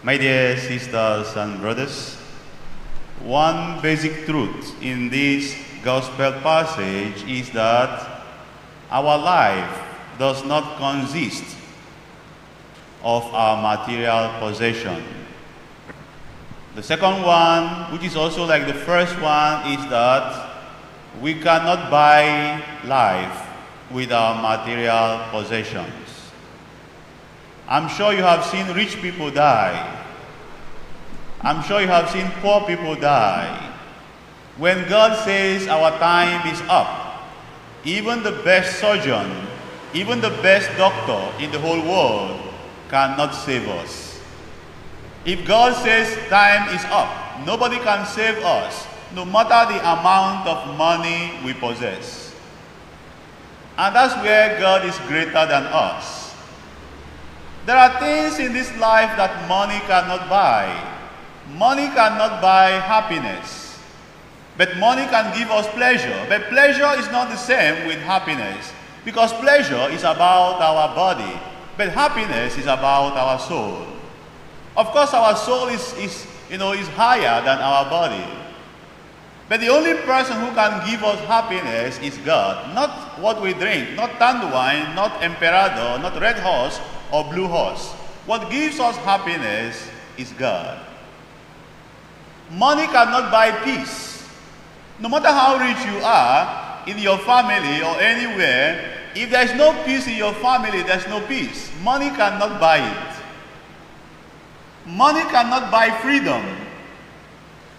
My dear sisters and brothers, one basic truth in this gospel passage is that our life does not consist of our material possession. The second one, which is also like the first one, is that we cannot buy life with our material possessions. I'm sure you have seen rich people die. I'm sure you have seen poor people die. When God says our time is up, even the best surgeon, even the best doctor in the whole world cannot save us. If God says time is up, nobody can save us, no matter the amount of money we possess. And that's where God is greater than us. There are things in this life that money cannot buy. Money cannot buy happiness. But money can give us pleasure. But pleasure is not the same with happiness. Because pleasure is about our body. But happiness is about our soul. Of course, our soul is higher than our body. But the only person who can give us happiness is God. Not what we drink, not tanned wine, not Emperador, not red horse or blue horse. What gives us happiness is God. Money cannot buy peace. No matter how rich you are, in your family or anywhere, if there is no peace in your family, there's no peace. Money cannot buy it. Money cannot buy freedom.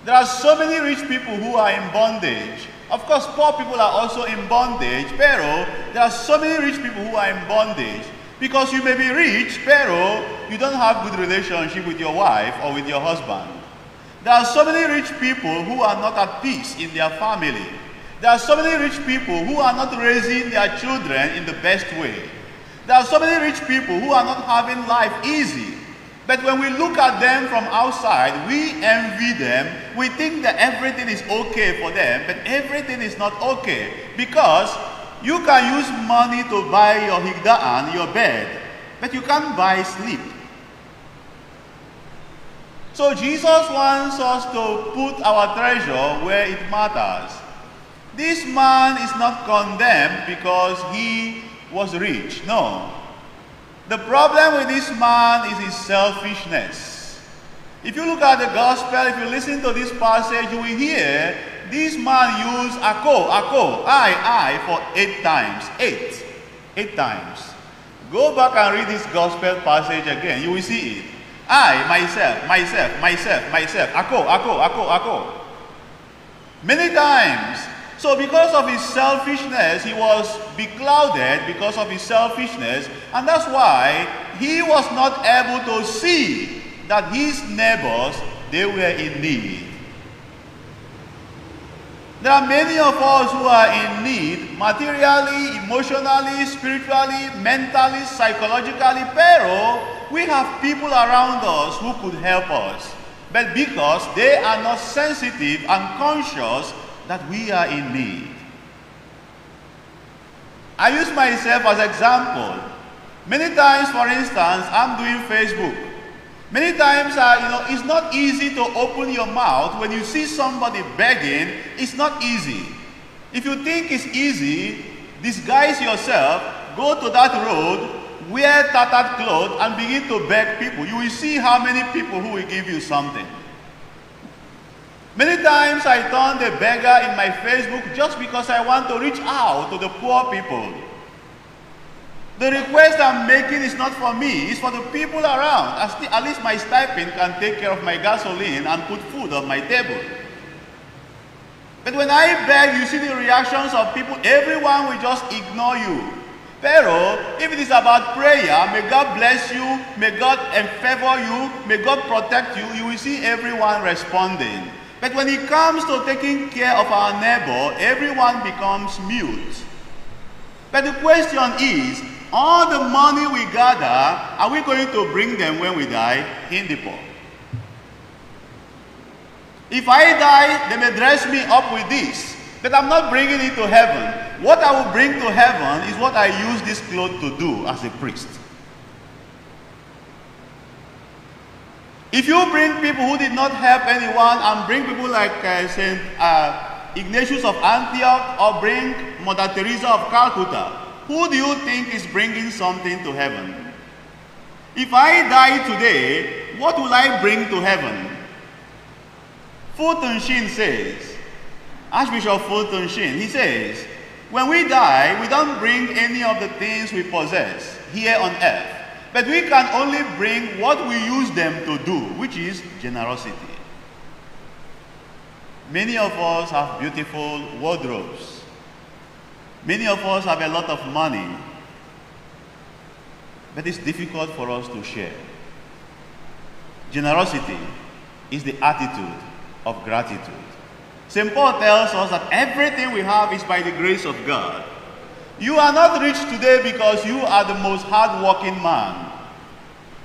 There are so many rich people who are in bondage. Of course, poor people are also in bondage, pero there are so many rich people who are in bondage. Because you may be rich, pero you don't have good relationship with your wife or with your husband. There are so many rich people who are not at peace in their family. There are so many rich people who are not raising their children in the best way. There are so many rich people who are not having life easy. But when we look at them from outside, we envy them. We think that everything is okay for them, but everything is not okay. Because you can use money to buy your higdaan, your bed, but you can't buy sleep. So Jesus wants us to put our treasure where it matters. This man is not condemned because he was rich. No. The problem with this man is his selfishness. If you look at the gospel, if you listen to this passage, you will hear this man used I for 8 times. 8 times. Go back and read this gospel passage again. You will see it. I, myself. Ako. Many times. So because of his selfishness, he was beclouded because of his selfishness. And that's why he was not able to see that his neighbors, they were in need. There are many of us who are in need, materially, emotionally, spiritually, mentally, psychologically, pero we have people around us who could help us. But because they are not sensitive and conscious that we are in need. I use myself as example. Many times, for instance, I'm doing Facebook. Many times, it's not easy to open your mouth when you see somebody begging. It's not easy. If you think it's easy, disguise yourself, go to that road, wear tattered clothes, and begin to beg people. You will see how many people who will give you something. Many times I turn the beggar in my Facebook just because I want to reach out to the poor people. The request I'm making is not for me, it's for the people around. At least my stipend can take care of my gasoline and put food on my table. But when I beg, you see the reactions of people. Everyone will just ignore you. Pero, if it is about prayer, may God bless you, may God favor you, may God protect you, you will see everyone responding. But when it comes to taking care of our neighbor, everyone becomes mute. But the question is, all the money we gather, are we going to bring them when we die? Hindi-po. If I die, they may dress me up with this. But I'm not bringing it to heaven. What I will bring to heaven is what I use this cloth to do as a priest. If you bring people who did not help anyone and bring people like St. Ignatius of Antioch or bring Mother Teresa of Calcutta, who do you think is bringing something to heaven? If I die today, what will I bring to heaven? Fulton Sheen says, Archbishop Fulton Sheen, he says, when we die, we don't bring any of the things we possess here on earth, but we can only bring what we use them to do, which is generosity. Many of us have beautiful wardrobes. Many of us have a lot of money, but it's difficult for us to share. Generosity is the attitude of gratitude. St. Paul tells us that everything we have is by the grace of God. You are not rich today because you are the most hardworking man.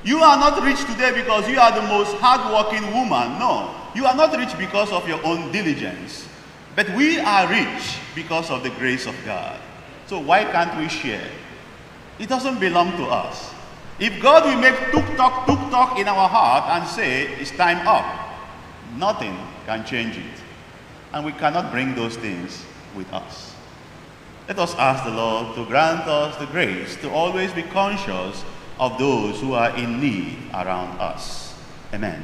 You are not rich today because you are the most hardworking woman. No, you are not rich because of your own diligence. But we are rich because of the grace of God. So why can't we share? It doesn't belong to us. If God will make tuk-tok in our heart and say, it's time up, nothing can change it. And we cannot bring those things with us. Let us ask the Lord to grant us the grace to always be conscious of those who are in need around us. Amen.